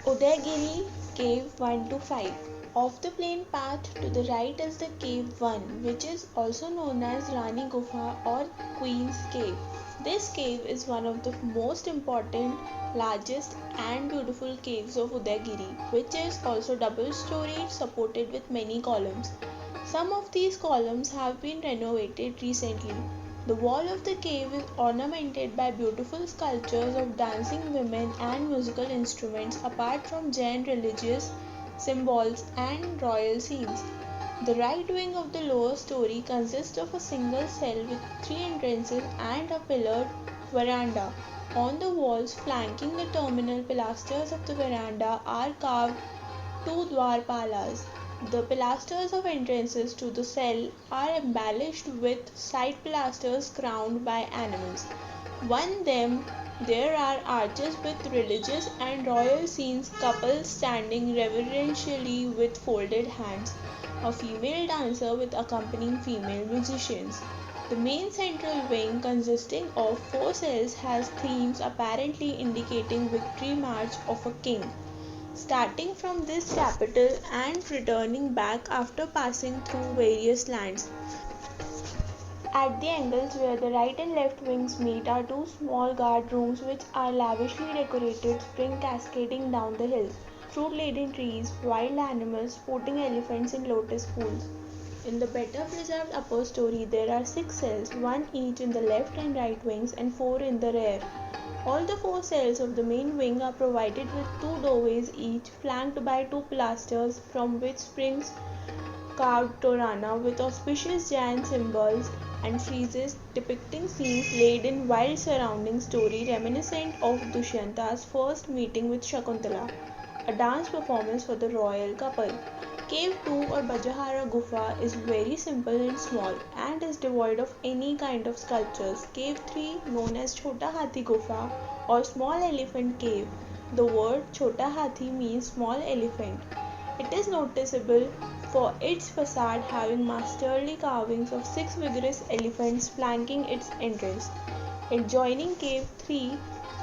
Udaygiri Cave 1 to 5. Off the plain path to the right is the Cave 1, which is also known as Rani Gufa or Queen's Cave. This cave is one of the most important, largest, and beautiful caves of Udaygiri, which is also double storied, supported with many columns. Some of these columns have been renovated recently. The wall of the cave is ornamented by beautiful sculptures of dancing women and musical instruments, apart from Jain religious symbols and royal scenes. The right wing of the lower story consists of a single cell with three entrances and a pillared veranda. On the walls flanking the terminal pilasters of the veranda are carved two dwarpalas. The pilasters of entrances to the cell are embellished with side pilasters crowned by animals. On them there are arches with religious and royal scenes, couples standing reverentially with folded hands, a female dancer with accompanying female musicians. The main central wing, consisting of four cells, has themes apparently indicating victory march of a king, starting from this capital and returning back after passing through various lands. At the angles where the right and left wings meet are two small guard rooms which are lavishly decorated, spring cascading down the hill, fruit-laden trees, wild animals, sporting elephants in lotus pools. In the better preserved upper story there are six cells, one each in the left and right wings and four in the rear. All the four cells of the main wing are provided with two doorways each, flanked by two pilasters from which springs carved torana with auspicious Jain symbols and friezes depicting scenes laid in wild surrounding story reminiscent of Dushyanta's first meeting with Shakuntala, a dance performance for the royal couple. Cave 2 or Bajahara Gufa is very simple and small and is devoid of any kind of sculptures. Cave 3, known as Chota Hathi Gufa or Small Elephant Cave. The word Chota Hathi means small elephant. It is noticeable for its facade having masterly carvings of six vigorous elephants flanking its entrance. Adjoining Cave 3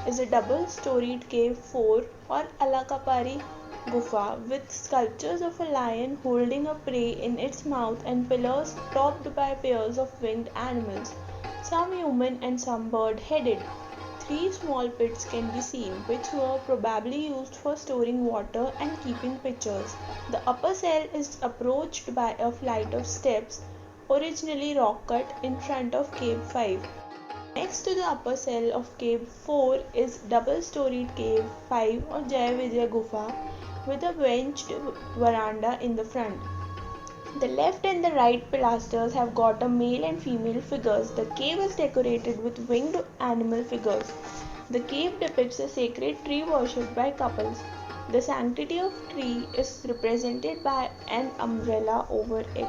is a double-storied Cave 4 or Alakapari Gufa with sculptures of a lion holding a prey in its mouth and pillars topped by pairs of winged animals, some human and some bird-headed. Three small pits can be seen, which were probably used for storing water and keeping pitchers. The upper cell is approached by a flight of steps, originally rock cut, in front of Cave 5. Next to the upper cell of Cave 4 is double-storied Cave 5 or Jaya Vijaya Gufa with a benched veranda in the front. The left and the right pilasters have got a male and female figures. The cave is decorated with winged animal figures. The cave depicts a sacred tree worshipped by couples. The sanctity of tree is represented by an umbrella over it.